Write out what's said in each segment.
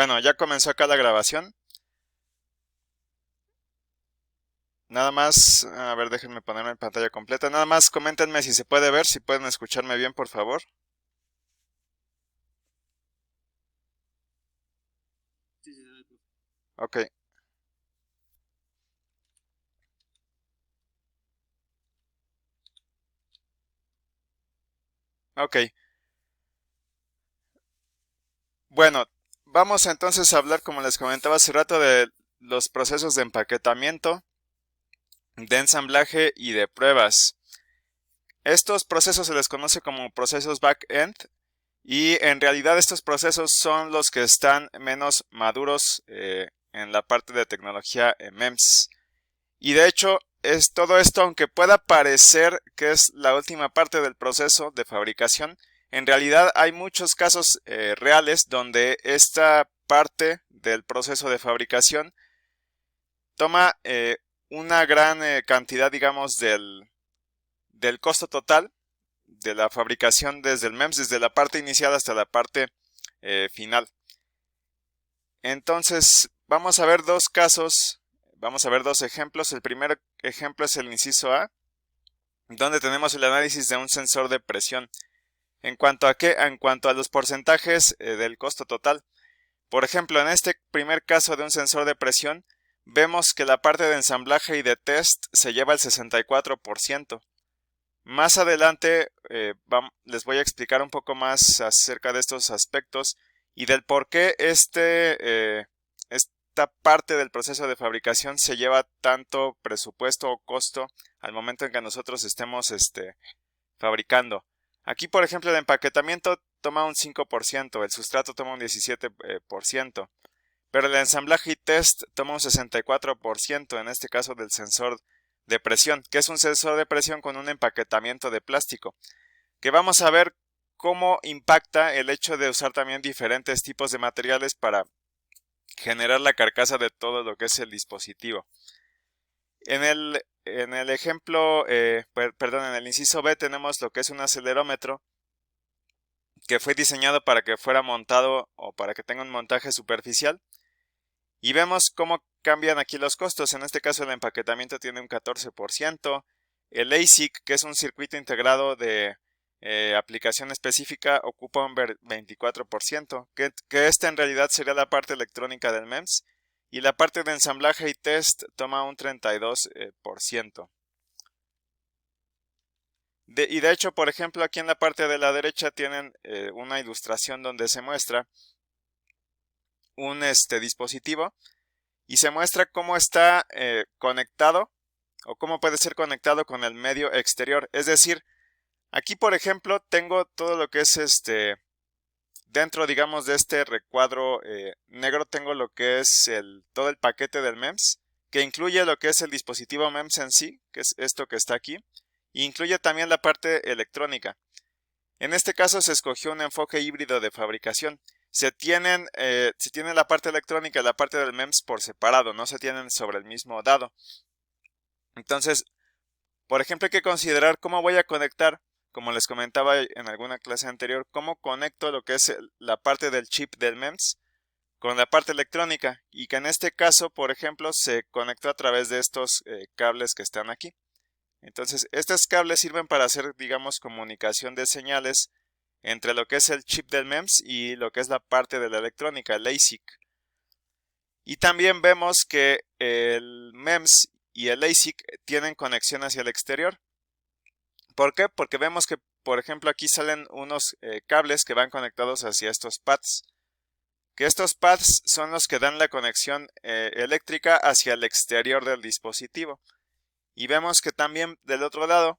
Bueno, ya comenzó acá la grabación. Nada más, a ver, déjenme ponerme en pantalla completa. Nada más coméntenme si se puede ver, si pueden escucharme bien, por favor. Sí, sí, sí. Ok, ok. Bueno, vamos entonces a hablar, como les comentaba hace rato, de los procesos de empaquetamiento, de ensamblaje y de pruebas. Estos procesos se les conoce como procesos back-end y en realidad estos procesos son los que están menos maduros en la parte de tecnología MEMS. Y de hecho, es todo esto, aunque pueda parecer que es la última parte del proceso de fabricación, en realidad hay muchos casos reales donde esta parte del proceso de fabricación toma una gran cantidad, digamos, del costo total de la fabricación desde el MEMS, desde la parte inicial hasta la parte final. Entonces, vamos a ver dos casos, vamos a ver dos ejemplos. El primer ejemplo es el inciso A, donde tenemos el análisis de un sensor de presión. ¿En cuanto a qué? En cuanto a los porcentajes del costo total. Por ejemplo, en este primer caso de un sensor de presión, vemos que la parte de ensamblaje y de test se lleva el 64%. Más adelante les voy a explicar un poco más acerca de estos aspectos y del por qué esta parte del proceso de fabricación se lleva tanto presupuesto o costo al momento en que nosotros estemos fabricando. Aquí, por ejemplo, el empaquetamiento toma un 5%, el sustrato toma un 17%, pero el ensamblaje y test toma un 64%, en este caso del sensor de presión, que es un sensor de presión con un empaquetamiento de plástico, que vamos a ver cómo impacta el hecho de usar también diferentes tipos de materiales para generar la carcasa de todo lo que es el dispositivo. En el ejemplo, perdón, en el inciso B tenemos lo que es un acelerómetro que fue diseñado para que fuera montado o para que tenga un montaje superficial. Y vemos cómo cambian aquí los costos. En este caso el empaquetamiento tiene un 14%. El ASIC, que es un circuito integrado de aplicación específica, ocupa un 24%, que esta en realidad sería la parte electrónica del MEMS. Y la parte de ensamblaje y test toma un 32%. Y de hecho, por ejemplo, aquí en la parte de la derecha tienen una ilustración donde se muestra un dispositivo y se muestra cómo está conectado o cómo puede ser conectado con el medio exterior. Es decir, aquí por ejemplo tengo todo lo que es dentro, digamos, de este recuadro negro tengo lo que es todo el paquete del MEMS, que incluye lo que es el dispositivo MEMS en sí, que es esto que está aquí, e incluye también la parte electrónica. En este caso se escogió un enfoque híbrido de fabricación. Se tiene la parte electrónica y la parte del MEMS por separado, no se tienen sobre el mismo dado. Entonces, por ejemplo, hay que considerar cómo voy a conectar, como les comentaba en alguna clase anterior, cómo conecto lo que es la parte del chip del MEMS con la parte electrónica, y que en este caso, por ejemplo, se conectó a través de estos cables que están aquí. Entonces, estos cables sirven para hacer, digamos, comunicación de señales entre lo que es el chip del MEMS y lo que es la parte de la electrónica, el ASIC. Y también vemos que el MEMS y el ASIC tienen conexión hacia el exterior. ¿Por qué? Porque vemos que, por ejemplo, aquí salen unos cables que van conectados hacia estos pads. Que estos pads son los que dan la conexión eléctrica hacia el exterior del dispositivo. Y vemos que también del otro lado,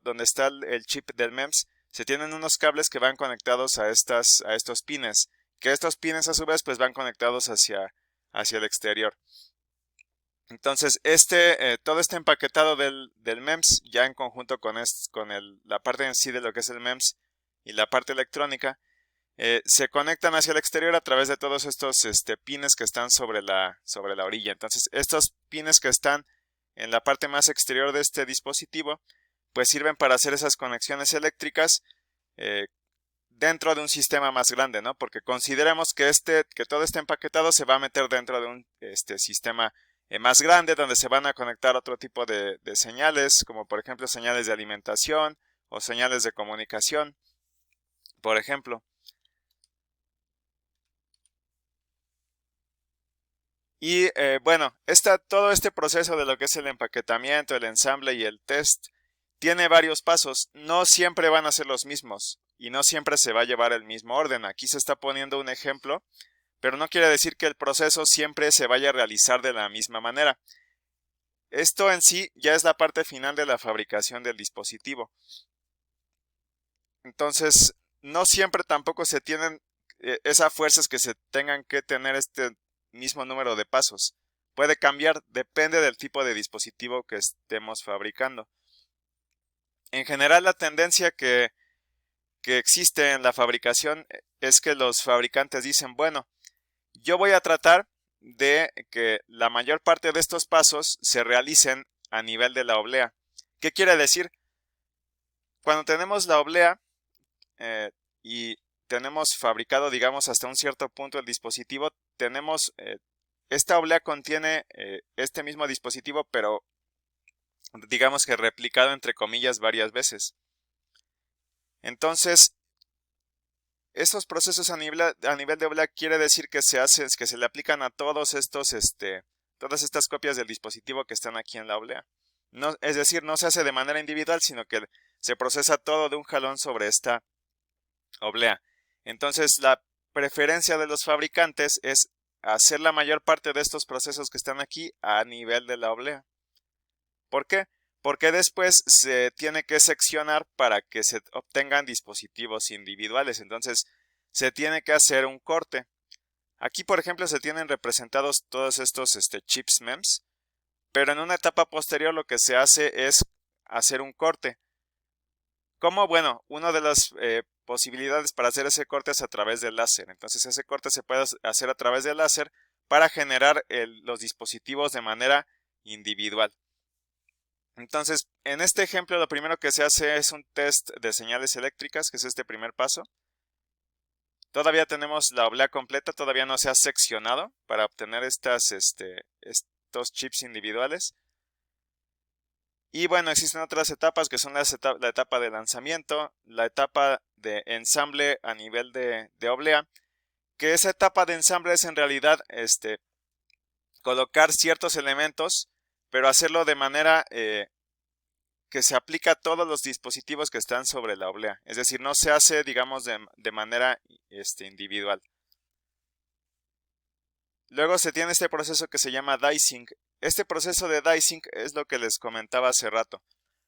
donde está el chip del MEMS, se tienen unos cables que van conectados a estos pines, que estos pines a su vez pues van conectados hacia el exterior. Entonces, todo este empaquetado del MEMS, ya en conjunto con la parte en sí de lo que es el MEMS y la parte electrónica, se conectan hacia el exterior a través de todos estos pines que están sobre la orilla. Entonces, estos pines que están en la parte más exterior de este dispositivo, pues sirven para hacer esas conexiones eléctricas dentro de un sistema más grande, ¿no? Porque consideremos que todo este empaquetado se va a meter dentro de un sistema más grande, donde se van a conectar otro tipo de señales, como por ejemplo señales de alimentación o señales de comunicación, por ejemplo. Y bueno, todo este proceso de lo que es el empaquetamiento, el ensamble y el test tiene varios pasos. No siempre van a ser los mismos y no siempre se va a llevar el mismo orden. Aquí se está poniendo un ejemplo, pero no quiere decir que el proceso siempre se vaya a realizar de la misma manera. Esto en sí ya es la parte final de la fabricación del dispositivo. Entonces, no siempre tampoco se tienen esas fuerzas que se tengan que tener este mismo número de pasos. Puede cambiar, depende del tipo de dispositivo que estemos fabricando. En general, la tendencia que existe en la fabricación es que los fabricantes dicen, bueno, yo voy a tratar de que la mayor parte de estos pasos se realicen a nivel de la oblea. ¿Qué quiere decir? Cuando tenemos la oblea y tenemos fabricado, digamos, hasta un cierto punto el dispositivo, esta oblea contiene este mismo dispositivo, pero digamos que replicado entre comillas varias veces. Entonces, estos procesos a nivel de oblea quiere decir que se le aplican a todas estas copias del dispositivo que están aquí en la oblea. No, es decir, no se hace de manera individual, sino que se procesa todo de un jalón sobre esta oblea. Entonces, la preferencia de los fabricantes es hacer la mayor parte de estos procesos que están aquí a nivel de la oblea. ¿Por qué? Porque después se tiene que seccionar para que se obtengan dispositivos individuales. Entonces, se tiene que hacer un corte. Aquí, por ejemplo, se tienen representados todos estos chips MEMS, pero en una etapa posterior lo que se hace es hacer un corte. ¿Cómo? Bueno, una de las posibilidades para hacer ese corte es a través del láser. Entonces, ese corte se puede hacer a través del láser para generar los dispositivos de manera individual. Entonces, en este ejemplo, lo primero que se hace es un test de señales eléctricas, que es este primer paso. Todavía tenemos la oblea completa, todavía no se ha seccionado para obtener estos chips individuales. Y bueno, existen otras etapas que son la etapa de lanzamiento, la etapa de ensamble a nivel de oblea, que esa etapa de ensamble es en realidad colocar ciertos elementos, pero hacerlo de manera que se aplica a todos los dispositivos que están sobre la oblea. Es decir, no se hace, digamos, de manera individual. Luego se tiene este proceso que se llama dicing. Este proceso de dicing es lo que les comentaba hace rato.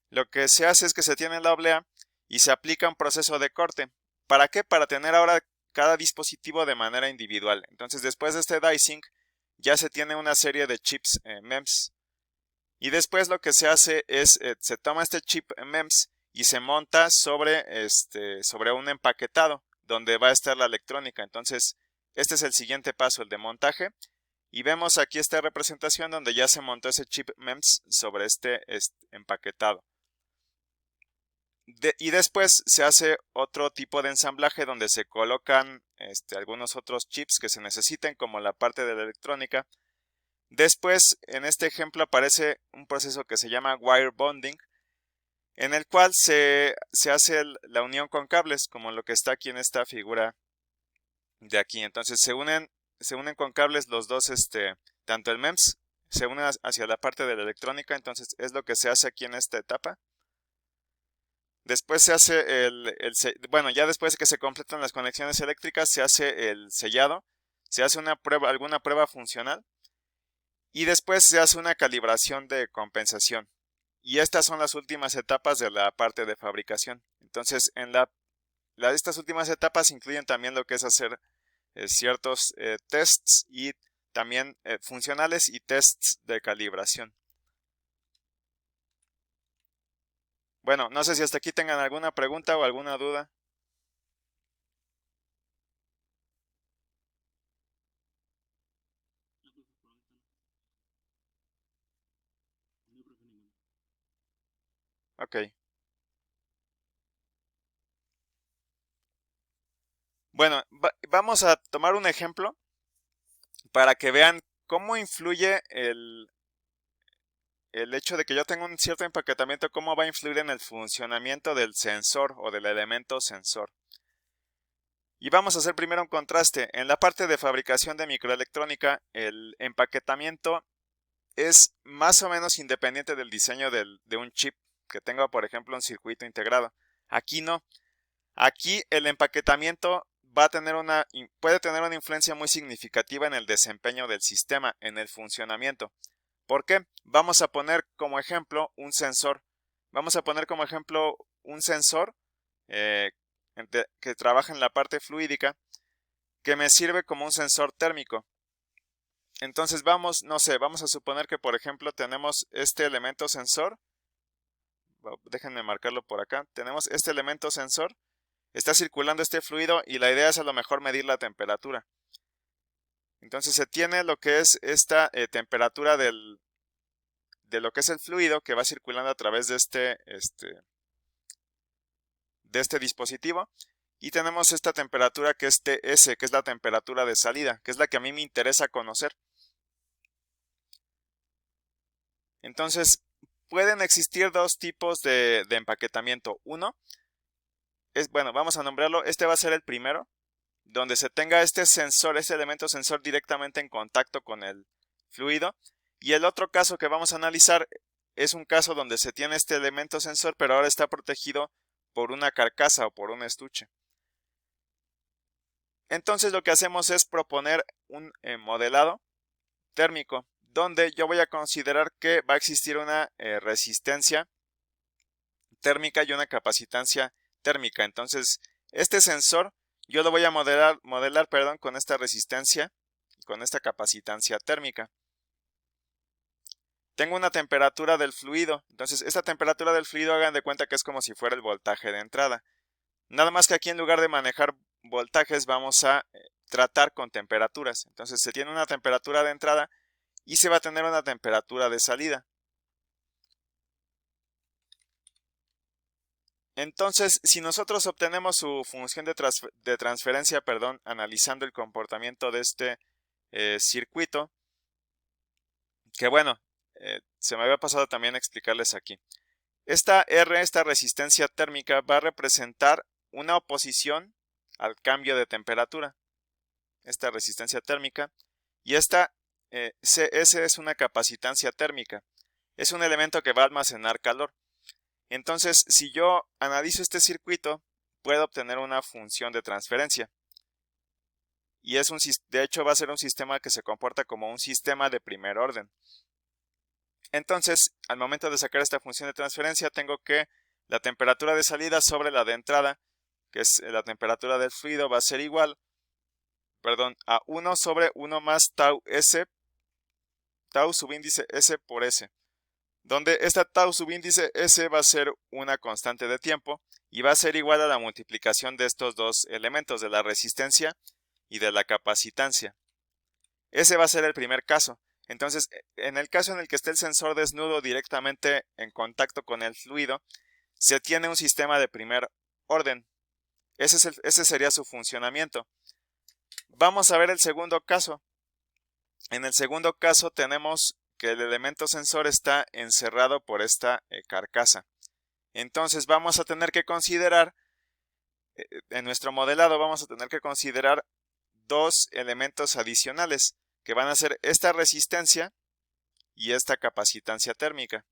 Lo que se hace es que se tiene la oblea y se aplica un proceso de corte. ¿Para qué? Para tener ahora cada dispositivo de manera individual. Entonces, después de este dicing, ya se tiene una serie de chips MEMS. Y después lo que se hace es, se toma este chip MEMS y se monta sobre un empaquetado donde va a estar la electrónica. Entonces, este es el siguiente paso, el de montaje. Y vemos aquí esta representación donde ya se montó ese chip MEMS sobre este empaquetado. Y después se hace otro tipo de ensamblaje donde se colocan algunos otros chips que se necesiten, como la parte de la electrónica. Después, en este ejemplo aparece un proceso que se llama wire bonding, en el cual se hace la unión con cables, como lo que está aquí en esta figura de aquí. Entonces se unen con cables los dos, tanto el MEMS se une hacia la parte de la electrónica. Entonces es lo que se hace aquí en esta etapa. Después se hace bueno, ya después de que se completan las conexiones eléctricas, se hace el sellado, se hace alguna prueba funcional. Y después se hace una calibración de compensación. Y estas son las últimas etapas de la parte de fabricación. Entonces, estas últimas etapas incluyen también lo que es hacer ciertos tests y también funcionales y tests de calibración. Bueno, no sé si hasta aquí tengan alguna pregunta o alguna duda. Ok. Bueno, vamos a tomar un ejemplo para que vean cómo influye el hecho de que yo tenga un cierto empaquetamiento, cómo va a influir en el funcionamiento del sensor o del elemento sensor. Y vamos a hacer primero un contraste. En la parte de fabricación de microelectrónica, el empaquetamiento es más o menos independiente del diseño de un chip que tenga, por ejemplo, un circuito integrado. Aquí no. Aquí el empaquetamiento puede tener una influencia muy significativa en el desempeño del sistema, en el funcionamiento. ¿Por qué? Vamos a poner como ejemplo un sensor. Vamos a poner como ejemplo un sensor eh, que trabaja en la parte fluídica, que me sirve como un sensor térmico. Entonces no sé, vamos a suponer que por ejemplo tenemos este elemento sensor. Déjenme marcarlo por acá. Tenemos este elemento sensor. Está circulando este fluido y la idea es a lo mejor medir la temperatura. Entonces se tiene lo que es esta temperatura de lo que es el fluido que va circulando a través de este dispositivo. Y tenemos esta temperatura que es TS, que es la temperatura de salida, que es la que a mí me interesa conocer. Entonces, pueden existir dos tipos de empaquetamiento. Uno es, bueno, vamos a nombrarlo, este va a ser el primero, donde se tenga este sensor, este elemento sensor directamente en contacto con el fluido. Y el otro caso que vamos a analizar es un caso donde se tiene este elemento sensor, pero ahora está protegido por una carcasa o por un estuche. Entonces lo que hacemos es proponer un modelado térmico, donde yo voy a considerar que va a existir una resistencia térmica y una capacitancia térmica. Entonces, este sensor yo lo voy a modelar con esta resistencia y con esta capacitancia térmica. Tengo una temperatura del fluido, entonces esta temperatura del fluido hagan de cuenta que es como si fuera el voltaje de entrada. Nada más que aquí en lugar de manejar voltajes vamos a tratar con temperaturas. Entonces se tiene una temperatura de entrada y se va a tener una temperatura de salida. Entonces, si nosotros obtenemos su función de transferencia, analizando el comportamiento de este circuito, que bueno, se me había pasado también explicarles aquí. Esta R, esta resistencia térmica, va a representar una oposición al cambio de temperatura, esta resistencia térmica, y esta CS es una capacitancia térmica, es un elemento que va a almacenar calor. Entonces, si yo analizo este circuito, puedo obtener una función de transferencia. Y de hecho va a ser un sistema que se comporta como un sistema de primer orden. Entonces, al momento de sacar esta función de transferencia, tengo que la temperatura de salida sobre la de entrada, que es la temperatura del fluido, va a ser igual, a 1 sobre 1 más tau S, tau subíndice S por S, donde esta tau subíndice S va a ser una constante de tiempo y va a ser igual a la multiplicación de estos dos elementos, de la resistencia y de la capacitancia. Ese va a ser el primer caso. Entonces, en el caso en el que esté el sensor desnudo directamente en contacto con el fluido, se tiene un sistema de primer orden. Ese sería su funcionamiento. Vamos a ver el segundo caso. En el segundo caso tenemos que el elemento sensor está encerrado por esta carcasa. Entonces vamos a tener que considerar, en nuestro modelado vamos a tener que considerar dos elementos adicionales, que van a ser esta resistencia y esta capacitancia térmica.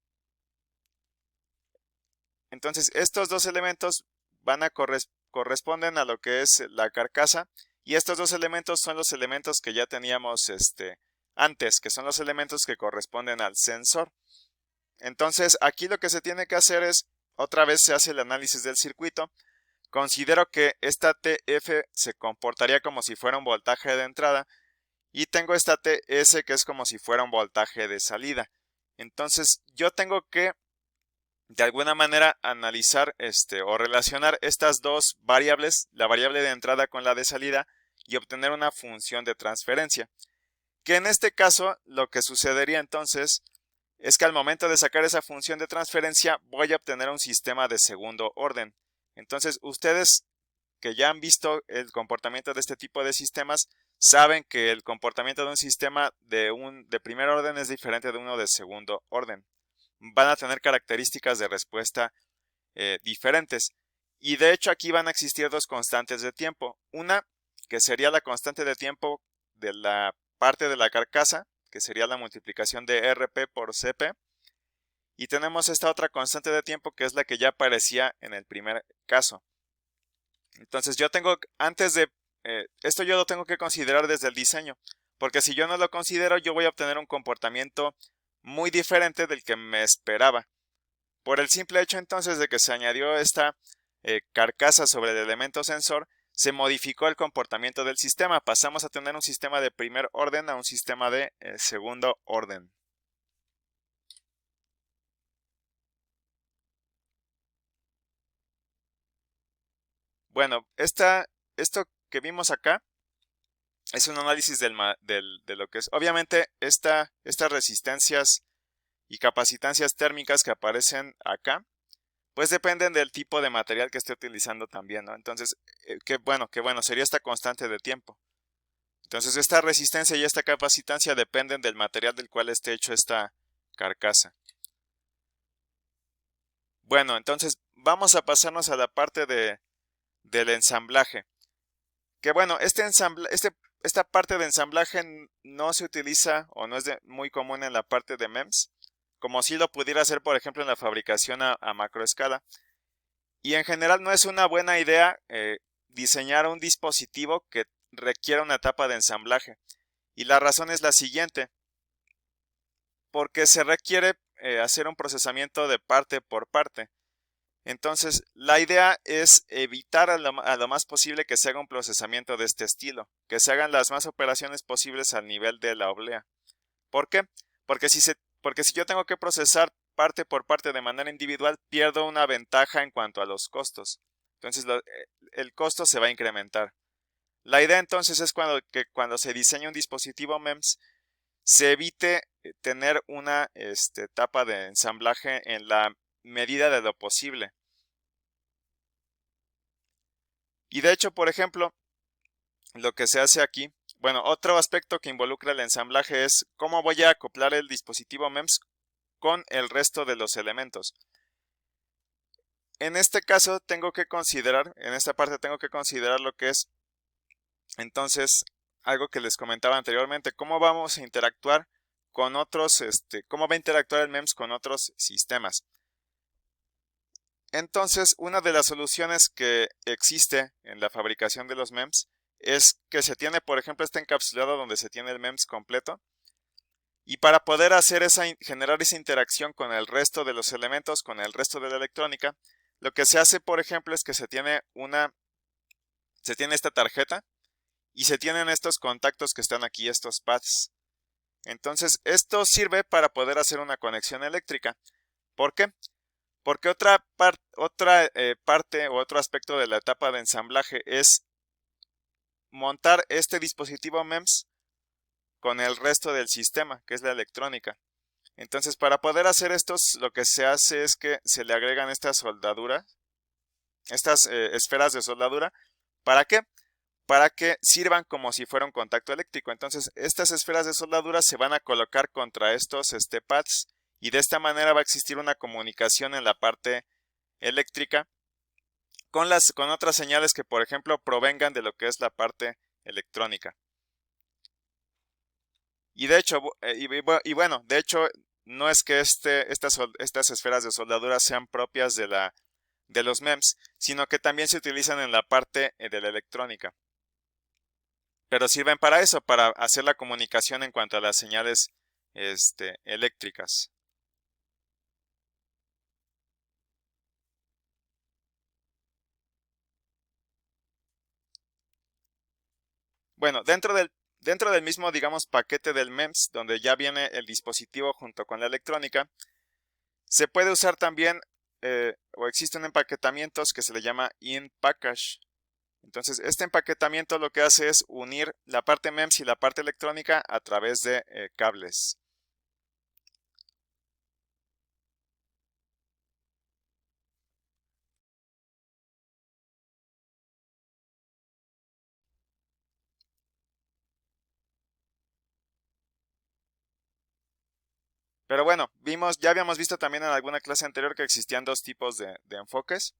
Entonces estos dos elementos corresponden a lo que es la carcasa, y estos dos elementos son los elementos que ya teníamos antes, que son los elementos que corresponden al sensor. Entonces aquí lo que se tiene que hacer es, otra vez se hace el análisis del circuito. Considero que esta TF se comportaría como si fuera un voltaje de entrada, y tengo esta TS que es como si fuera un voltaje de salida. Entonces yo tengo que de alguna manera analizar o relacionar estas dos variables, la variable de entrada con la de salida, y obtener una función de transferencia. Que en este caso lo que sucedería entonces es que al momento de sacar esa función de transferencia voy a obtener un sistema de segundo orden. Entonces ustedes que ya han visto el comportamiento de este tipo de sistemas saben que el comportamiento de un sistema de primer orden es diferente de uno de segundo orden. Van a tener características de respuesta diferentes. Y de hecho aquí van a existir dos constantes de tiempo. Una que sería la constante de tiempo de la parte de la carcasa, que sería la multiplicación de RP por CP. Y tenemos esta otra constante de tiempo que es la que ya aparecía en el primer caso. Entonces yo tengo, esto yo lo tengo que considerar desde el diseño, porque si yo no lo considero, yo voy a obtener un comportamiento muy diferente del que me esperaba. Por el simple hecho entonces de que se añadió esta carcasa sobre el elemento sensor, se modificó el comportamiento del sistema. Pasamos a tener un sistema de primer orden a un sistema de segundo orden. Bueno, esto que vimos acá es un análisis de lo que es. Obviamente, estas resistencias y capacitancias térmicas que aparecen acá, pues dependen del tipo de material que esté utilizando también, ¿no? Entonces, qué bueno, sería esta constante de tiempo. Entonces, esta resistencia y esta capacitancia dependen del material del cual esté hecho esta carcasa. Bueno, entonces vamos a pasarnos a la parte del ensamblaje. Que bueno, esta parte de ensamblaje no se utiliza o no es muy común en la parte de MEMS, como si lo pudiera hacer, por ejemplo, en la fabricación a macroescala. Y en general no es una buena idea diseñar un dispositivo que requiera una etapa de ensamblaje. Y la razón es la siguiente, porque se requiere hacer un procesamiento de parte por parte. Entonces, la idea es evitar a lo más posible que se haga un procesamiento de este estilo, que se hagan las más operaciones posibles al nivel de la oblea. ¿Por qué? Porque si yo tengo que procesar parte por parte de manera individual, pierdo una ventaja en cuanto a los costos. Entonces, el costo se va a incrementar. La idea entonces es que cuando se diseña un dispositivo MEMS, se evite tener una etapa de ensamblaje en la medida de lo posible. Y de hecho, por ejemplo, lo que se hace aquí, bueno, otro aspecto que involucra el ensamblaje es cómo voy a acoplar el dispositivo MEMS con el resto de los elementos. En este caso tengo que considerar, en esta parte tengo que considerar lo que es, entonces, algo que les comentaba anteriormente, cómo vamos a interactuar con otros, cómo va a interactuar el MEMS con otros sistemas. Entonces, una de las soluciones que existe en la fabricación de los MEMS es que se tiene, por ejemplo, este encapsulado donde se tiene el MEMS completo. Y para poder generar esa interacción con el resto de los elementos, con el resto de la electrónica, lo que se hace, por ejemplo, es que se tiene esta tarjeta y se tienen estos contactos que están aquí, estos pads. Entonces, esto sirve para poder hacer una conexión eléctrica. ¿Por qué? Porque otra parte o otro aspecto de la etapa de ensamblaje es montar este dispositivo MEMS con el resto del sistema, que es la electrónica. Entonces, para poder hacer esto, lo que se hace es que se le agregan estas soldaduras, estas esferas de soldadura. ¿Para qué? Para que sirvan como si fuera un contacto eléctrico. Entonces, estas esferas de soldadura se van a colocar contra estos pads y de esta manera va a existir una comunicación en la parte eléctrica con otras señales que, por ejemplo, provengan de lo que es la parte electrónica. Y de hecho, bueno, de hecho, no es que estas esferas de soldadura sean propias de los MEMS, sino que también se utilizan en la parte de la electrónica. Pero sirven para eso, para hacer la comunicación en cuanto a las señales eléctricas. Bueno, dentro del mismo, digamos, paquete del MEMS, donde ya viene el dispositivo junto con la electrónica, se puede usar también, o existen empaquetamientos que se le llama in-package. Entonces, este empaquetamiento lo que hace es unir la parte MEMS y la parte electrónica a través de cables. Pero bueno, ya habíamos visto también en alguna clase anterior que existían dos tipos de enfoques.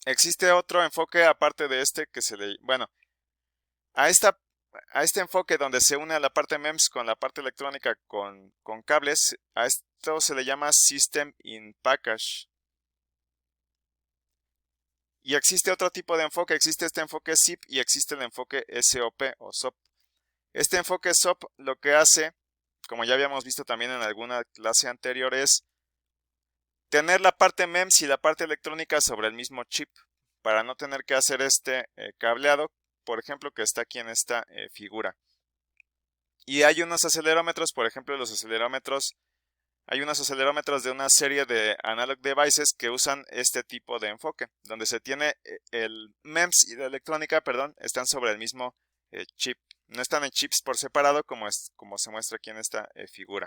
Existe otro enfoque aparte de este que bueno, a esta a este enfoque donde se une a la parte MEMS con la parte electrónica con cables, a esto se le llama System in Package. Y existe otro tipo de enfoque, existe este enfoque SIP y existe el enfoque SOP o SOP. Este enfoque SOP lo que hace, como ya habíamos visto también en alguna clase anterior, es tener la parte MEMS y la parte electrónica sobre el mismo chip, para no tener que hacer este cableado, por ejemplo, que está aquí en esta figura. Y hay unos acelerómetros, por ejemplo, hay unos acelerómetros de una serie de analog devices que usan este tipo de enfoque, donde se tiene el MEMS y la electrónica, perdón, están sobre el mismo chip. No están en chips por separado como se muestra aquí en esta figura.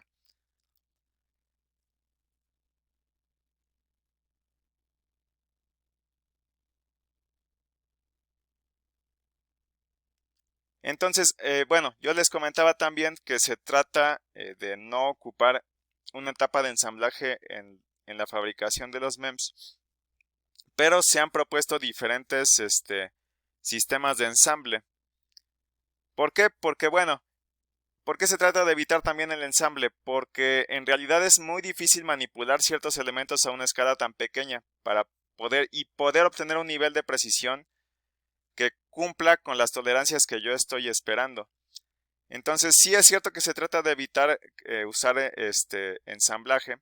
Entonces, bueno, yo les comentaba también que se trata de no ocupar una etapa de ensamblaje en la fabricación de los MEMS, pero se han propuesto diferentes sistemas de ensamble. ¿Por qué? Porque, bueno, ¿por qué se trata de evitar también el ensamble? Porque en realidad es muy difícil manipular ciertos elementos a una escala tan pequeña para poder obtener un nivel de precisión que cumpla con las tolerancias que yo estoy esperando. Entonces sí es cierto que se trata de evitar usar este ensamblaje,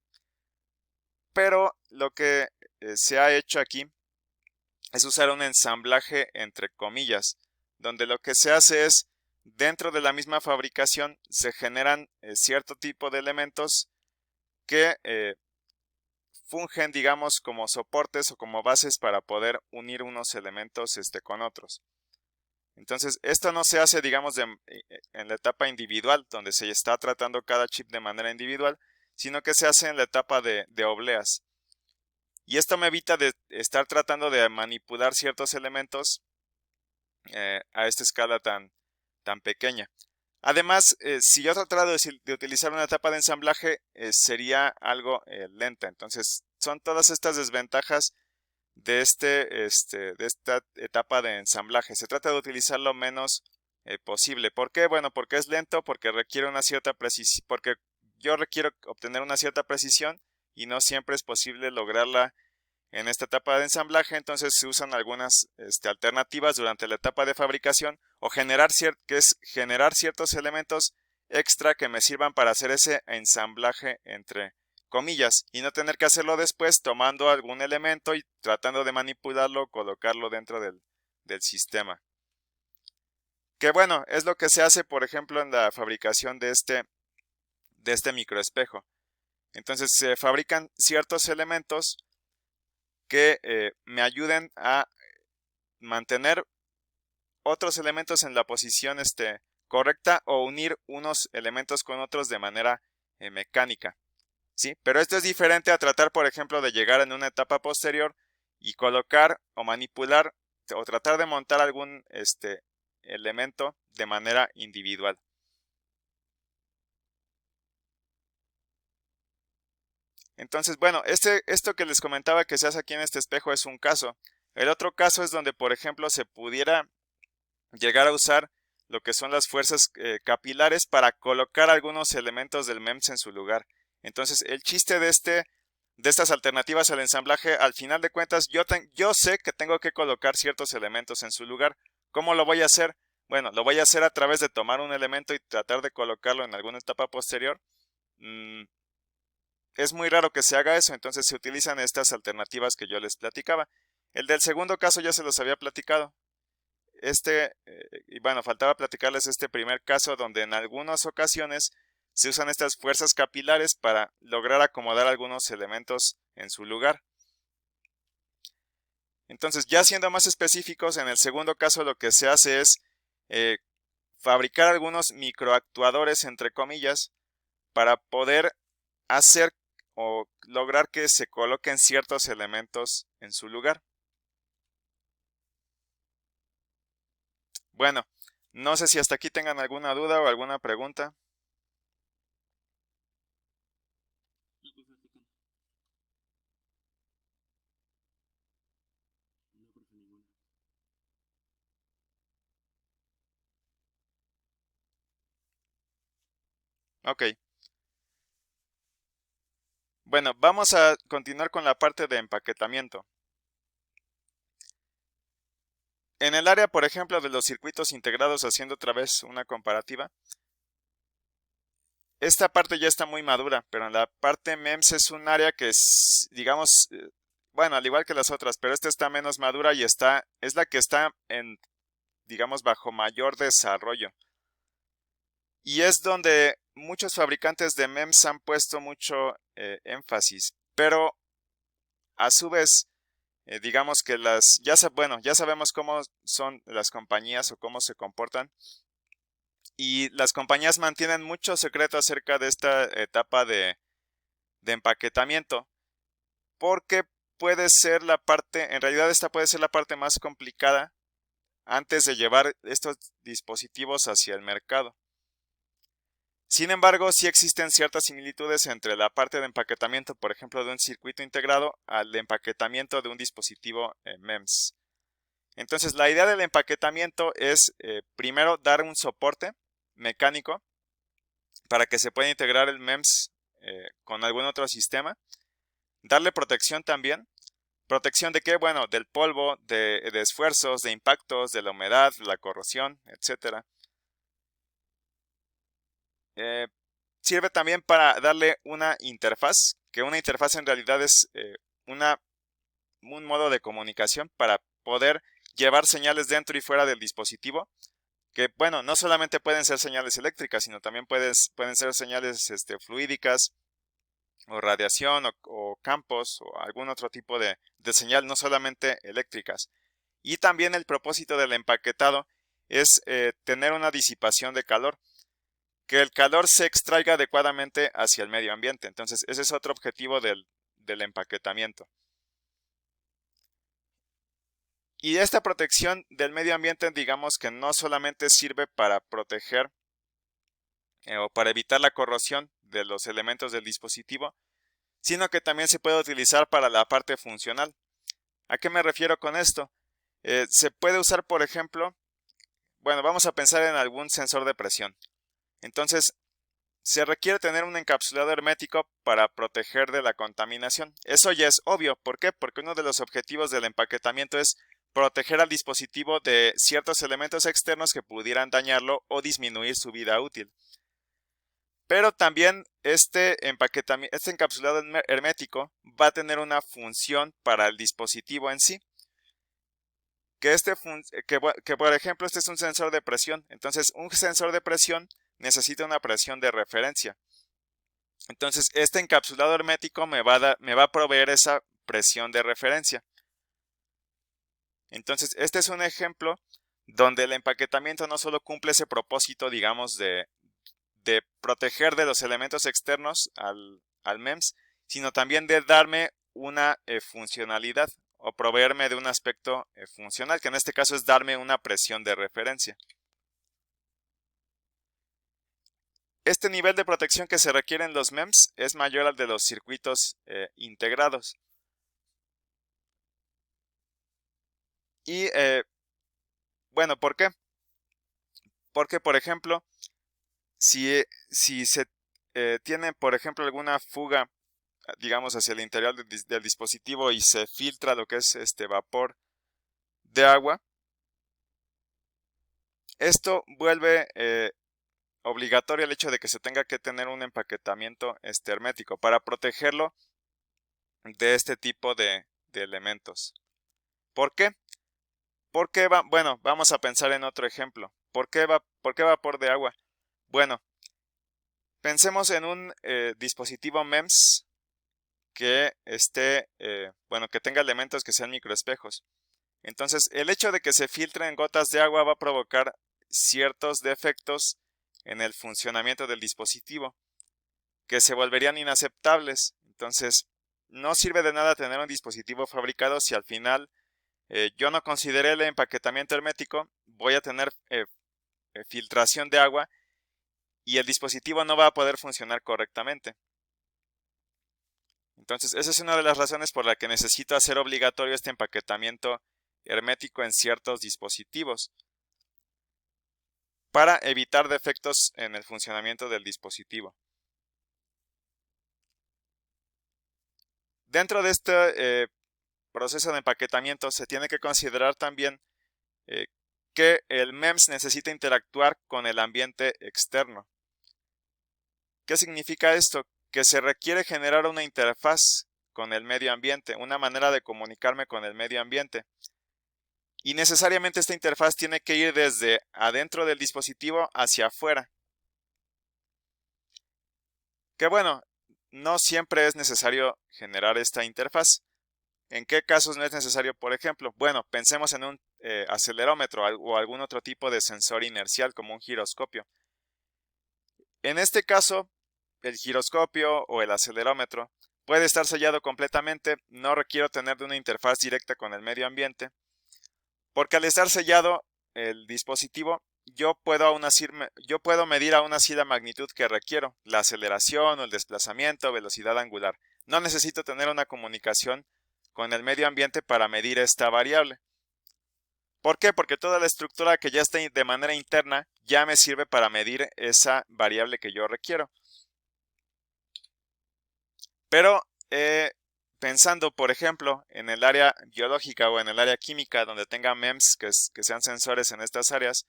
pero lo que se ha hecho aquí es usar un ensamblaje entre comillas, donde lo que se hace es, dentro de la misma fabricación se generan cierto tipo de elementos que fungen, digamos, como soportes o como bases para poder unir unos elementos con otros. Entonces, esto no se hace, digamos, en la etapa individual, donde se está tratando cada chip de manera individual, sino que se hace en la etapa de obleas. Y esto me evita de estar tratando de manipular ciertos elementos a esta escala tan pequeña. Además, si yo tratara de utilizar una etapa de ensamblaje, sería algo lenta. Entonces, son todas estas desventajas de esta etapa de ensamblaje. Se trata de utilizar lo menos posible. ¿Por qué? Bueno, porque es lento, porque requiere una cierta precisión, porque yo requiero obtener una cierta precisión y no siempre es posible lograrla en esta etapa de ensamblaje. Entonces se usan algunas alternativas durante la etapa de fabricación o generar ciertos elementos extra que me sirvan para hacer ese ensamblaje entre comillas y no tener que hacerlo después tomando algún elemento y tratando de manipularlo, colocarlo dentro del sistema. Que bueno, es lo que se hace, por ejemplo, en la fabricación de este microespejo. Entonces se fabrican ciertos elementos que me ayuden a mantener otros elementos en la posición correcta o unir unos elementos con otros de manera mecánica. ¿Sí? Pero esto es diferente a tratar, por ejemplo, de llegar en una etapa posterior y colocar o manipular o tratar de montar algún elemento de manera individual. Entonces, bueno, esto que les comentaba que se hace aquí en este espejo es un caso. El otro caso es donde, por ejemplo, se pudiera llegar a usar lo que son las fuerzas capilares para colocar algunos elementos del MEMS en su lugar. Entonces, el chiste de estas alternativas al ensamblaje, al final de cuentas, yo sé que tengo que colocar ciertos elementos en su lugar. ¿Cómo lo voy a hacer? Bueno, lo voy a hacer a través de tomar un elemento y tratar de colocarlo en alguna etapa posterior. Es muy raro que se haga eso, entonces se utilizan estas alternativas que yo les platicaba. El del segundo caso ya se los había platicado. Y bueno, faltaba platicarles este primer caso donde en algunas ocasiones se usan estas fuerzas capilares para lograr acomodar algunos elementos en su lugar. Entonces, ya siendo más específicos, en el segundo caso lo que se hace es fabricar algunos microactuadores, entre comillas, para poder hacer o lograr que se coloquen ciertos elementos en su lugar. Bueno, no sé si hasta aquí tengan alguna duda o alguna pregunta. Ok. Bueno, vamos a continuar con la parte de empaquetamiento. En el área, por ejemplo, de los circuitos integrados, haciendo otra vez una comparativa, esta parte ya está muy madura, pero en la parte MEMS es un área que es, digamos, bueno, al igual que las otras, pero esta está menos madura y es la que está en, digamos, bajo mayor desarrollo. Y es donde muchos fabricantes de MEMS han puesto mucho énfasis, pero a su vez, digamos que bueno, ya sabemos cómo son las compañías o cómo se comportan. Y las compañías mantienen mucho secreto acerca de esta etapa de empaquetamiento, porque puede ser la parte, en realidad esta puede ser la parte más complicada antes de llevar estos dispositivos hacia el mercado. Sin embargo, sí existen ciertas similitudes entre la parte de empaquetamiento, por ejemplo, de un circuito integrado al empaquetamiento de un dispositivo MEMS. Entonces, la idea del empaquetamiento es primero dar un soporte mecánico para que se pueda integrar el MEMS con algún otro sistema, darle protección también. ¿Protección de qué? Bueno, del polvo, de esfuerzos, de impactos, de la humedad, la corrosión, etcétera. Sirve también para darle una interfaz, que una interfaz en realidad es un modo de comunicación para poder llevar señales dentro y fuera del dispositivo, que bueno, no solamente pueden ser señales eléctricas, sino también pueden ser señales fluídicas, o radiación, o campos, o algún otro tipo de señal, no solamente eléctricas. Y también el propósito del empaquetado es tener una disipación de calor, que el calor se extraiga adecuadamente hacia el medio ambiente. Entonces, ese es otro objetivo del empaquetamiento. Y esta protección del medio ambiente, digamos que no solamente sirve para proteger o para evitar la corrosión de los elementos del dispositivo, sino que también se puede utilizar para la parte funcional. ¿A qué me refiero con esto? Se puede usar, por ejemplo, bueno, vamos a pensar en algún sensor de presión. Entonces, se requiere tener un encapsulado hermético para proteger de la contaminación. Eso ya es obvio. ¿Por qué? Porque uno de los objetivos del empaquetamiento es proteger al dispositivo de ciertos elementos externos que pudieran dañarlo o disminuir su vida útil. Pero también este encapsulado hermético va a tener una función para el dispositivo en sí. Que por ejemplo este es un sensor de presión. Entonces un sensor de presión necesita una presión de referencia. Entonces este encapsulado hermético me va a proveer esa presión de referencia. Entonces este es un ejemplo donde el empaquetamiento no solo cumple ese propósito, digamos, de proteger de los elementos externos al MEMS, sino también de darme una funcionalidad o proveerme de un aspecto funcional, que en este caso es darme una presión de referencia. Este nivel de protección que se requiere en los MEMS es mayor al de los circuitos integrados. Y bueno, ¿por qué? Porque, por ejemplo, si se tiene, por ejemplo, alguna fuga, digamos, hacia el interior del dispositivo y se filtra lo que es este vapor de agua, esto vuelve obligatorio el hecho de que se tenga que tener un empaquetamiento hermético para protegerlo de este tipo de elementos. ¿Por qué? Porque bueno, vamos a pensar en otro ejemplo. ¿Por qué vapor de agua? Bueno, pensemos en un dispositivo MEMS que bueno, que tenga elementos que sean microespejos. Entonces, el hecho de que se filtren gotas de agua va a provocar ciertos defectos en el funcionamiento del dispositivo que se volverían inaceptables. Entonces, no sirve de nada tener un dispositivo fabricado si al final yo no consideré el empaquetamiento hermético, voy a tener filtración de agua y el dispositivo no va a poder funcionar correctamente. Entonces, esa es una de las razones por la que necesito hacer obligatorio este empaquetamiento hermético en ciertos dispositivos. para evitar defectos en el funcionamiento del dispositivo. Dentro de este proceso de empaquetamiento se tiene que considerar también que el MEMS necesita interactuar con el ambiente externo. ¿Qué significa esto? Que se requiere generar una interfaz con el medio ambiente, una manera de comunicarme con el medio ambiente. Y necesariamente esta interfaz tiene que ir desde adentro del dispositivo hacia afuera. Que bueno, no siempre es necesario generar esta interfaz. ¿En qué casos no es necesario, por ejemplo? Bueno, pensemos en un acelerómetro o algún otro tipo de sensor inercial como un giroscopio. En este caso, el giroscopio o el acelerómetro puede estar sellado completamente, no requiero tener una interfaz directa con el medio ambiente, porque al estar sellado el dispositivo, yo puedo medir aún así la magnitud que requiero, la aceleración o el desplazamiento, velocidad angular. No necesito tener una comunicación con el medio ambiente para medir esta variable. ¿Por qué? Porque toda la estructura que ya está de manera interna ya me sirve para medir esa variable que yo requiero. Pero pensando, por ejemplo, en el área biológica o en el área química donde tenga MEMS que sean sensores en estas áreas,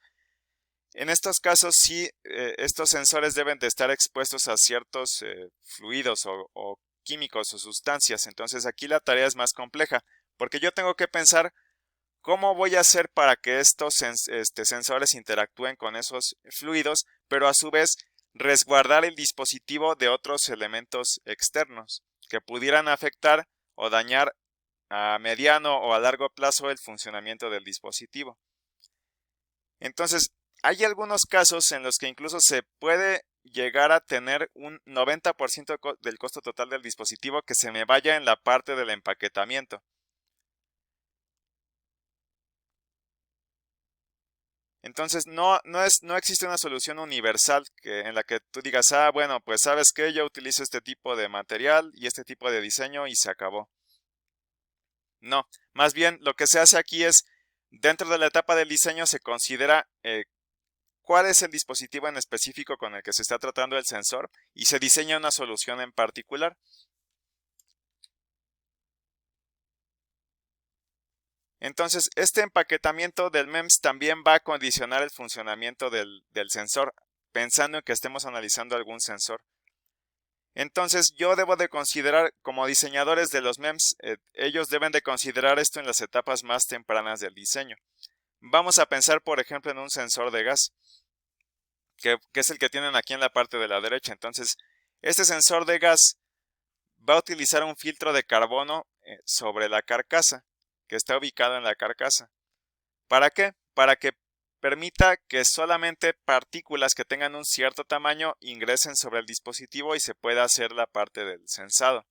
en estos casos sí, estos sensores deben de estar expuestos a ciertos fluidos o químicos o sustancias. Entonces aquí la tarea es más compleja, porque yo tengo que pensar cómo voy a hacer para que estos sensores interactúen con esos fluidos, pero a su vez resguardar el dispositivo de otros elementos externos que pudieran afectar o dañar a mediano o a largo plazo el funcionamiento del dispositivo. Entonces, hay algunos casos en los que incluso se puede llegar a tener un 90% del costo total del dispositivo que se me vaya en la parte del empaquetamiento. Entonces no existe una solución universal en la que tú digas, ah, bueno, pues sabes que yo utilizo este tipo de material y este tipo de diseño y se acabó. No, más bien lo que se hace aquí es, dentro de la etapa del diseño se considera cuál es el dispositivo en específico con el que se está tratando el sensor y se diseña una solución en particular. Entonces, este empaquetamiento del MEMS también va a condicionar el funcionamiento del sensor, pensando en que estemos analizando algún sensor. Entonces, yo debo de considerar, como diseñadores de los MEMS, ellos deben de considerar esto en las etapas más tempranas del diseño. Vamos a pensar, por ejemplo, en un sensor de gas, que es el que tienen aquí en la parte de la derecha. Entonces, este sensor de gas va a utilizar un filtro de carbono sobre la carcasa, que está ubicado en la carcasa. ¿Para qué? Para que permita que solamente partículas que tengan un cierto tamaño ingresen sobre el dispositivo y se pueda hacer la parte del sensado.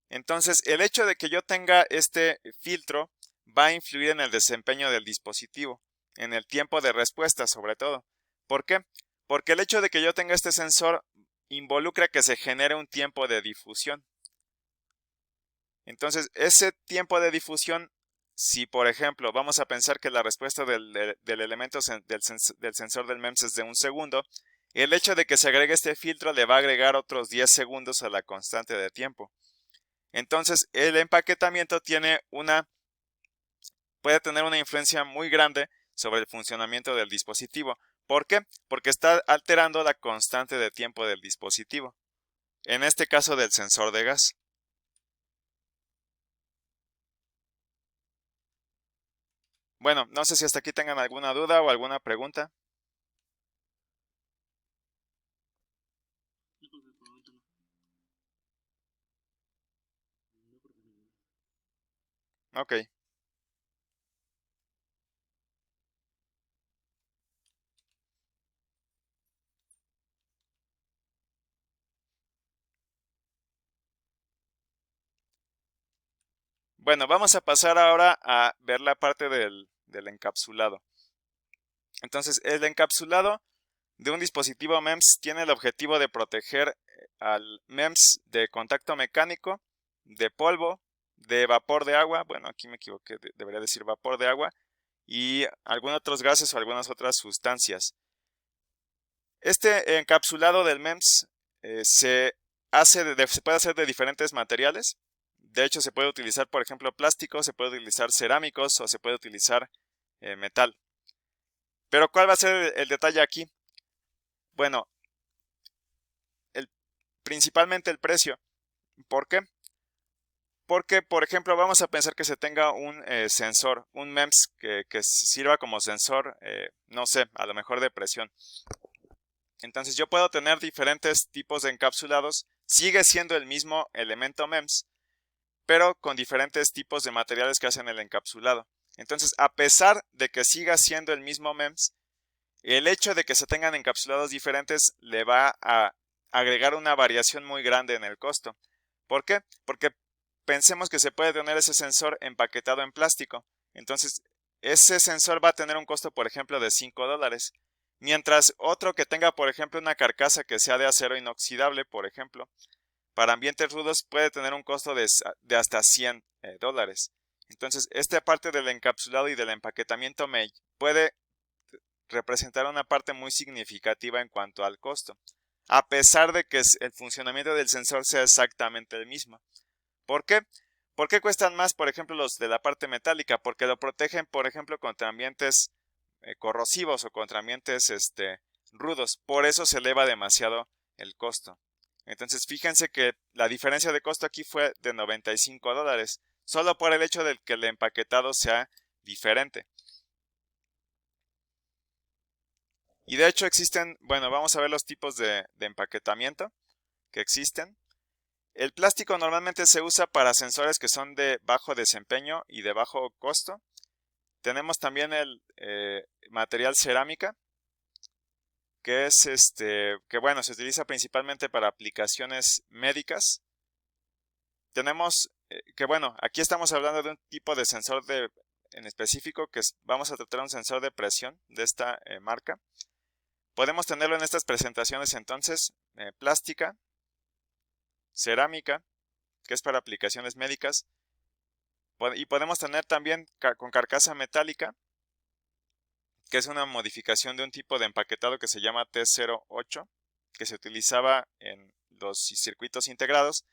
Entonces, el hecho de que yo tenga este filtro va a influir en el desempeño del dispositivo, en el tiempo de respuesta sobre todo. ¿Por qué? Porque el hecho de que yo tenga este sensor involucra que se genere un tiempo de difusión. Entonces, ese tiempo de difusión, si por ejemplo vamos a pensar que la respuesta del elemento del sensor del MEMS es de 1 segundo, el hecho de que se agregue este filtro le va a agregar otros 10 segundos a la constante de tiempo. Entonces, el empaquetamiento puede tener una influencia muy grande sobre el funcionamiento del dispositivo. ¿Por qué? Porque está alterando la constante de tiempo del dispositivo, en este caso del sensor de gas. Bueno, no sé si hasta aquí tengan alguna duda o alguna pregunta. No, por el momento no. No, porque no. Ok. Bueno, vamos a pasar ahora a ver la parte del encapsulado. Entonces, el encapsulado de un dispositivo MEMS tiene el objetivo de proteger al MEMS de contacto mecánico, de polvo, de vapor de agua, bueno, aquí me equivoqué, debería decir vapor de agua, y algunos otros gases o algunas otras sustancias. Este encapsulado del MEMS se puede hacer de diferentes materiales. De hecho, se puede utilizar, por ejemplo, plástico, se puede utilizar cerámicos o se puede utilizar metal. Pero ¿cuál va a ser el detalle aquí? Bueno, principalmente el precio. ¿Por qué? Porque, por ejemplo, vamos a pensar que se tenga un sensor, un MEMS que sirva como sensor, no sé, a lo mejor de presión. Entonces yo puedo tener diferentes tipos de encapsulados, sigue siendo el mismo elemento MEMS, pero con diferentes tipos de materiales que hacen el encapsulado. Entonces, a pesar de que siga siendo el mismo MEMS, el hecho de que se tengan encapsulados diferentes le va a agregar una variación muy grande en el costo. ¿Por qué? Porque pensemos que se puede tener ese sensor empaquetado en plástico. Entonces, ese sensor va a tener un costo, por ejemplo, de $5. Mientras otro que tenga, por ejemplo, una carcasa que sea de acero inoxidable, por ejemplo, para ambientes rudos puede tener un costo de hasta $100. Entonces, esta parte del encapsulado y del empaquetamiento me puede representar una parte muy significativa en cuanto al costo, a pesar de que el funcionamiento del sensor sea exactamente el mismo. ¿Por qué? ¿Por qué cuestan más, por ejemplo, los de la parte metálica? Porque lo protegen, por ejemplo, contra ambientes corrosivos o contra ambientes rudos. Por eso se eleva demasiado el costo. Entonces, fíjense que la diferencia de costo aquí fue de $95, solo por el hecho de que el empaquetado sea diferente. Y de hecho existen, bueno, vamos a ver los tipos de empaquetamiento que existen. El plástico normalmente se usa para sensores que son de bajo desempeño y de bajo costo. Tenemos también el material cerámica, que es que bueno, se utiliza principalmente para aplicaciones médicas. Tenemos que bueno, aquí estamos hablando de un tipo de sensor en específico vamos a tratar un sensor de presión de esta marca. Podemos tenerlo en estas presentaciones entonces, plástica, cerámica, que es para aplicaciones médicas, y podemos tener también con carcasa metálica, que es una modificación de un tipo de empaquetado que se llama T08, que se utilizaba en los circuitos integrados.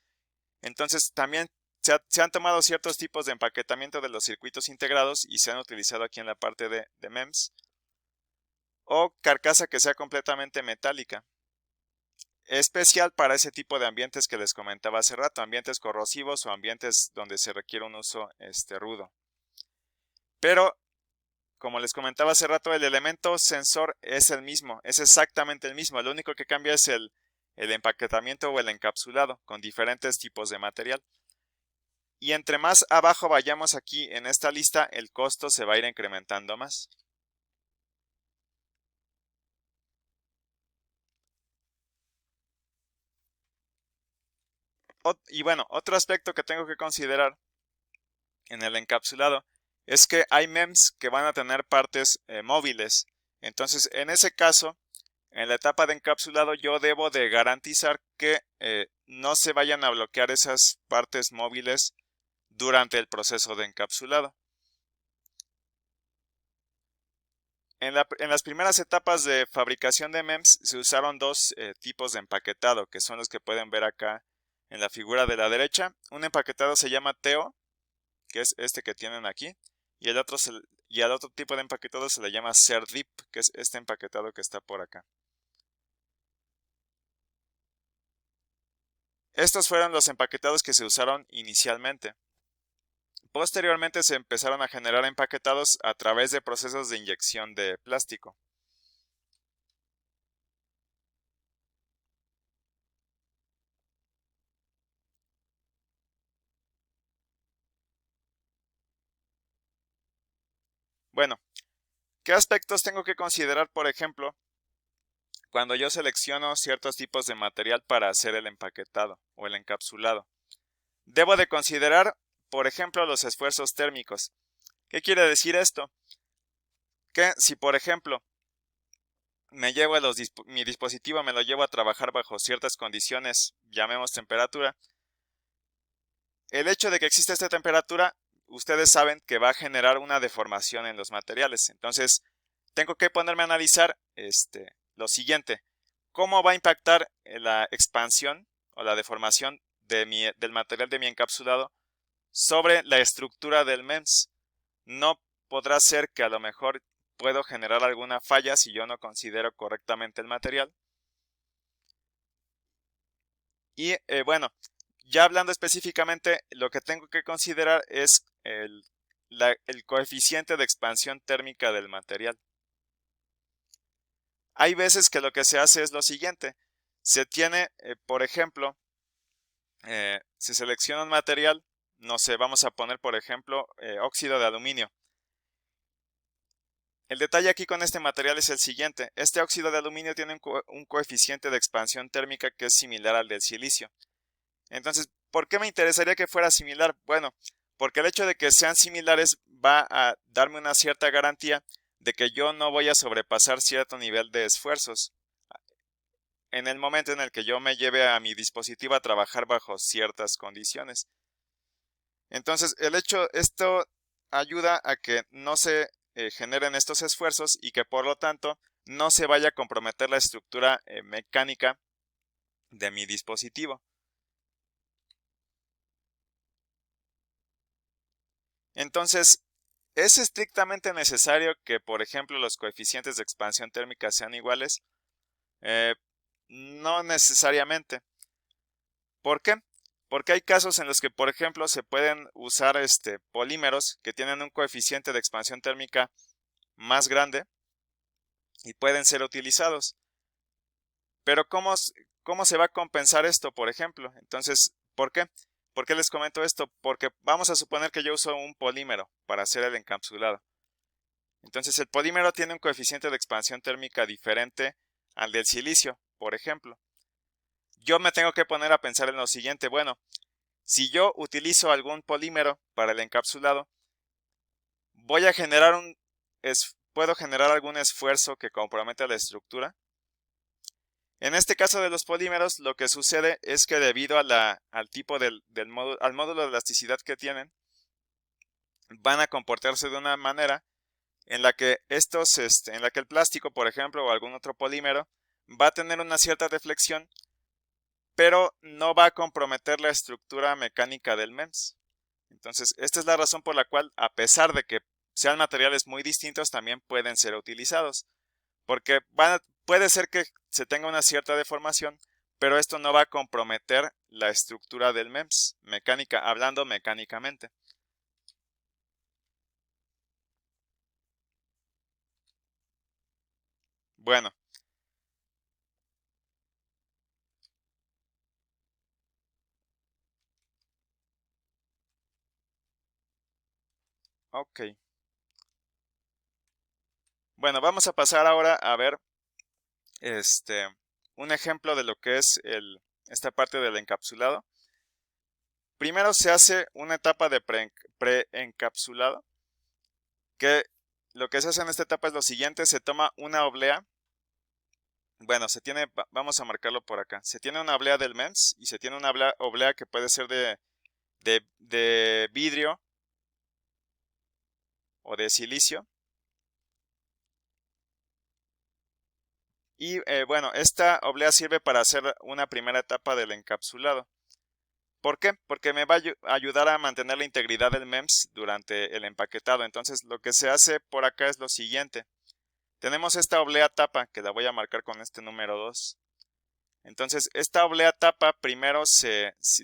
Entonces también se han tomado ciertos tipos de empaquetamiento de los circuitos integrados y se han utilizado aquí en la parte de MEMS, o carcasa que sea completamente metálica, especial para ese tipo de ambientes que les comentaba hace rato, ambientes corrosivos o ambientes donde se requiere un uso rudo. Pero, como les comentaba hace rato, el elemento sensor es el mismo, es exactamente el mismo, lo único que cambia es el empaquetamiento o el encapsulado con diferentes tipos de material. Y entre más abajo vayamos aquí en esta lista, el costo se va a ir incrementando más. Y bueno, otro aspecto que tengo que considerar en el encapsulado es que hay MEMS que van a tener partes móviles. Entonces, en ese caso, en la etapa de encapsulado yo debo de garantizar que no se vayan a bloquear esas partes móviles durante el proceso de encapsulado. En las primeras etapas de fabricación de MEMS se usaron dos tipos de empaquetado, que son los que pueden ver acá en la figura de la derecha. Un empaquetado se llama TEO, que es este que tienen aquí, y al otro tipo de empaquetado se le llama SERDIP, que es este empaquetado que está por acá. Estos fueron los empaquetados que se usaron inicialmente. Posteriormente se empezaron a generar empaquetados a través de procesos de inyección de plástico. Bueno, ¿qué aspectos tengo que considerar, por ejemplo, cuando yo selecciono ciertos tipos de material para hacer el empaquetado o el encapsulado? Debo de considerar, por ejemplo, los esfuerzos térmicos. ¿Qué quiere decir esto? Que si, por ejemplo, mi dispositivo me lo llevo a trabajar bajo ciertas condiciones, llamemos temperatura, el hecho de que exista esta temperatura ustedes saben que va a generar una deformación en los materiales. Entonces, tengo que ponerme a analizar lo siguiente. ¿Cómo va a impactar la expansión o la deformación del material de mi encapsulado sobre la estructura del MEMS? No podrá ser que a lo mejor puedo generar alguna falla si yo no considero correctamente el material. Y bueno, ya hablando específicamente, lo que tengo que considerar es el coeficiente de expansión térmica del material. Hay veces que lo que se hace es lo siguiente. Se tiene, por ejemplo, se selecciona un material, no sé, vamos a poner por ejemplo óxido de aluminio. El detalle aquí con este material es el siguiente. Este óxido de aluminio tiene un coeficiente de expansión térmica que es similar al del silicio. Entonces, ¿por qué me interesaría que fuera similar? Bueno, porque el hecho de que sean similares va a darme una cierta garantía de que yo no voy a sobrepasar cierto nivel de esfuerzos en el momento en el que yo me lleve a mi dispositivo a trabajar bajo ciertas condiciones. Entonces, esto ayuda a que no se generen estos esfuerzos y que por lo tanto no se vaya a comprometer la estructura mecánica de mi dispositivo. Entonces, ¿es estrictamente necesario que, por ejemplo, los coeficientes de expansión térmica sean iguales? No necesariamente. ¿Por qué? Porque hay casos en los que, por ejemplo, se pueden usar polímeros que tienen un coeficiente de expansión térmica más grande y pueden ser utilizados. Pero ¿cómo se va a compensar esto, por ejemplo? Entonces, ¿por qué? ¿Por qué les comento esto? Porque vamos a suponer que yo uso un polímero para hacer el encapsulado. Entonces, el polímero tiene un coeficiente de expansión térmica diferente al del silicio, por ejemplo. Yo me tengo que poner a pensar en lo siguiente. Bueno, si yo utilizo algún polímero para el encapsulado, ¿puedo generar algún esfuerzo que comprometa la estructura? En este caso de los polímeros, lo que sucede es que debido al tipo al módulo de elasticidad que tienen, van a comportarse de una manera en la que en la que el plástico, por ejemplo, o algún otro polímero, va a tener una cierta deflexión, pero no va a comprometer la estructura mecánica del MEMS. Entonces, esta es la razón por la cual, a pesar de que sean materiales muy distintos, también pueden ser utilizados. Porque puede ser que se tenga una cierta deformación, pero esto no va a comprometer la estructura del MEMS, hablando mecánicamente. Bueno. Ok. Bueno, vamos a pasar ahora a ver un ejemplo de lo que es esta parte del encapsulado. Primero se hace una etapa de pre-encapsulado, que lo que se hace en esta etapa es lo siguiente: se toma una oblea. Bueno, vamos a marcarlo por acá. Se tiene una oblea del MEMS y se tiene una oblea que puede ser de vidrio o de silicio. Y bueno, esta oblea sirve para hacer una primera etapa del encapsulado. ¿Por qué? Porque me va a ayudar a mantener la integridad del MEMS durante el empaquetado. Entonces, lo que se hace por acá es lo siguiente. Tenemos esta oblea tapa, que la voy a marcar con este número 2. Entonces, esta oblea tapa primero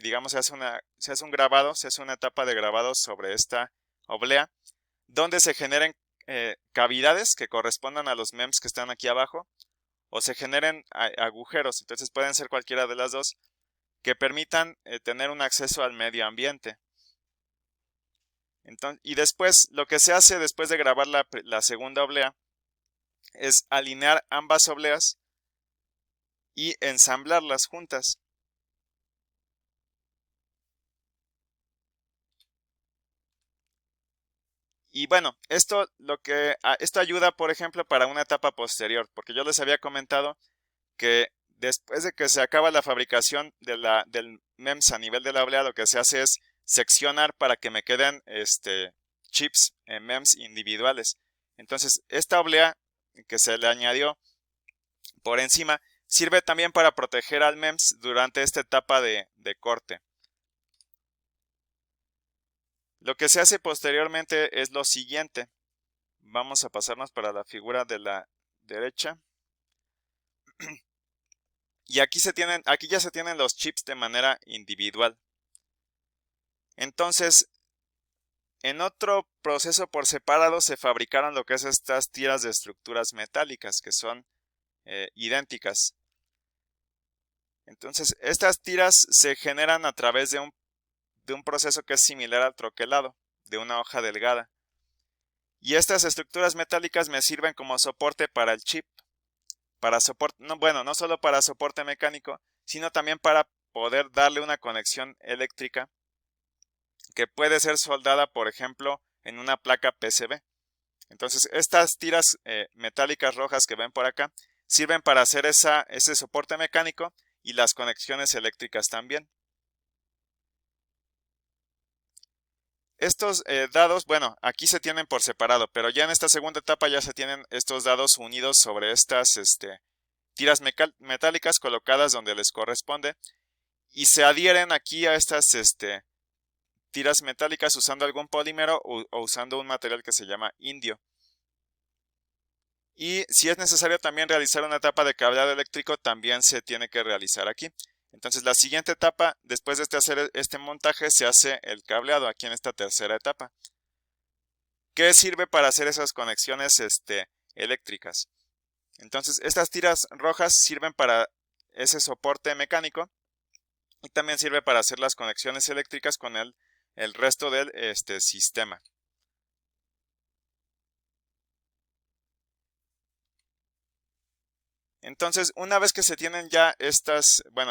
digamos, se hace un grabado, se hace una etapa de grabado sobre esta oblea, donde se generen cavidades que correspondan a los MEMS que están aquí abajo, o se generen agujeros. Entonces pueden ser cualquiera de las dos, que permitan tener un acceso al medio ambiente. Entonces, y después, lo que se hace después de grabar la segunda oblea es alinear ambas obleas y ensamblarlas juntas. Y bueno, esto ayuda, por ejemplo, para una etapa posterior, porque yo les había comentado que después de que se acaba la fabricación del MEMS a nivel de la oblea, lo que se hace es seccionar para que me queden chips MEMS individuales. Entonces, esta oblea que se le añadió por encima sirve también para proteger al MEMS durante esta etapa de corte. Lo que se hace posteriormente es lo siguiente. Vamos a pasarnos para la figura de la derecha. Y aquí ya se tienen los chips de manera individual. Entonces, en otro proceso por separado se fabricaron lo que es estas tiras de estructuras metálicas que son idénticas. Entonces, estas tiras se generan a través de un proceso que es similar al troquelado, de una hoja delgada. Y estas estructuras metálicas me sirven como soporte para el chip. Para soporte, no solo para soporte mecánico, sino también para poder darle una conexión eléctrica que puede ser soldada, por ejemplo, en una placa PCB. Entonces, estas tiras metálicas rojas que ven por acá sirven para hacer ese soporte mecánico y las conexiones eléctricas también. Estos dados, bueno, aquí se tienen por separado, pero ya en esta segunda etapa ya se tienen estos dados unidos sobre estas tiras metálicas colocadas donde les corresponde y se adhieren aquí a estas tiras metálicas usando algún polímero o usando un material que se llama indio. Y si es necesario también realizar una etapa de cableado eléctrico, también se tiene que realizar aquí. Entonces la siguiente etapa, después de hacer este montaje, se hace el cableado aquí en esta tercera etapa. ¿Qué sirve para hacer esas conexiones eléctricas? Entonces estas tiras rojas sirven para ese soporte mecánico y también sirve para hacer las conexiones eléctricas con el resto del sistema. Entonces, una vez que se tienen ya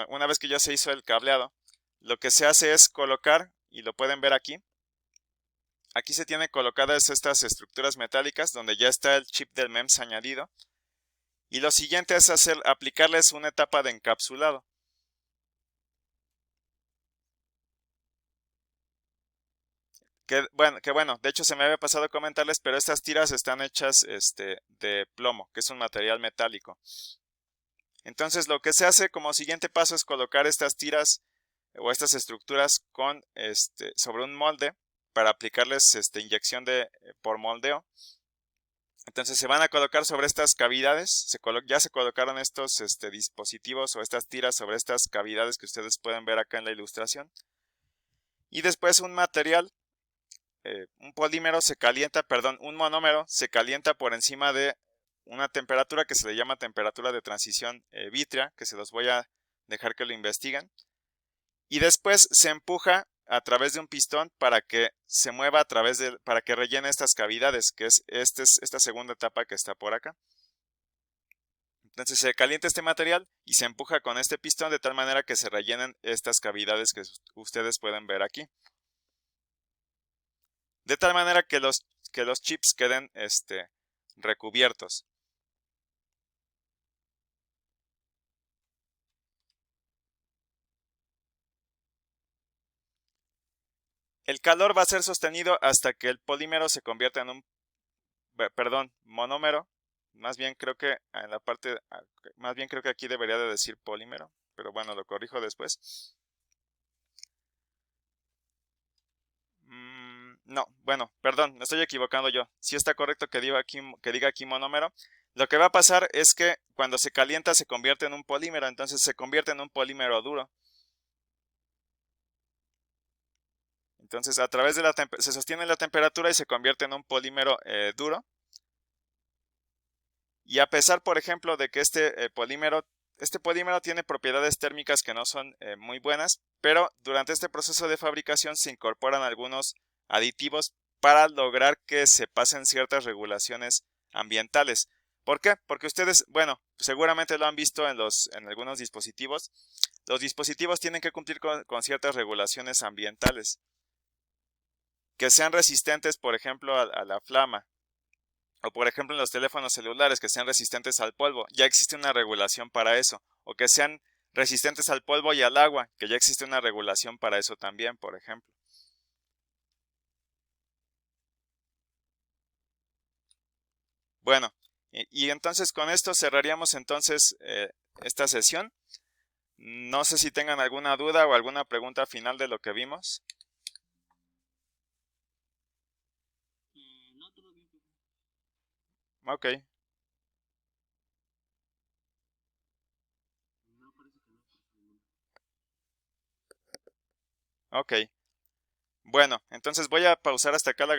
una vez que ya se hizo el cableado, lo que se hace es colocar, y lo pueden ver aquí se tienen colocadas estas estructuras metálicas donde ya está el chip del MEMS añadido, y lo siguiente es aplicarles una etapa de encapsulado. Bueno, de hecho se me había pasado comentarles, pero estas tiras están hechas de plomo, que es un material metálico. Entonces lo que se hace como siguiente paso es colocar estas tiras o estas estructuras sobre un molde para aplicarles inyección por moldeo. Entonces se van a colocar sobre estas cavidades, ya se colocaron estos dispositivos o estas tiras sobre estas cavidades que ustedes pueden ver acá en la ilustración. Y después un material, un monómero se calienta por encima de una temperatura que se le llama temperatura de transición vítrea, que se los voy a dejar que lo investiguen. Y después se empuja a través de un pistón para que se mueva para que rellene estas cavidades, que es esta segunda etapa que está por acá. Entonces se calienta este material y se empuja con este pistón de tal manera que se rellenen estas cavidades que ustedes pueden ver aquí. De tal manera que los chips queden recubiertos. El calor va a ser sostenido hasta que el polímero se convierta en monómero. Más bien creo que aquí debería de decir polímero, pero bueno, lo corrijo después. No, bueno, perdón, me estoy equivocando yo. Sí está correcto que diga aquí monómero. Lo que va a pasar es que cuando se calienta se convierte en un polímero, entonces se convierte en un polímero duro. Entonces a través de se sostiene la temperatura y se convierte en un polímero duro. Y a pesar, por ejemplo, de que este polímero tiene propiedades térmicas que no son muy buenas, pero durante este proceso de fabricación se incorporan algunos aditivos para lograr que se pasen ciertas regulaciones ambientales. ¿Por qué? Porque ustedes, bueno, seguramente lo han visto en algunos dispositivos. Los dispositivos tienen que cumplir con ciertas regulaciones ambientales. Que sean resistentes, por ejemplo, a la flama. O por ejemplo en los teléfonos celulares que sean resistentes al polvo, ya existe una regulación para eso. O que sean resistentes al polvo y al agua, que ya existe una regulación para eso también, por ejemplo. Bueno, y entonces con esto cerraríamos entonces esta sesión. No sé si tengan alguna duda o alguna pregunta final de lo que vimos. No, todo bien, profe. Ok, No, parece que no, profe. ok. Bueno, entonces voy a pausar hasta acá la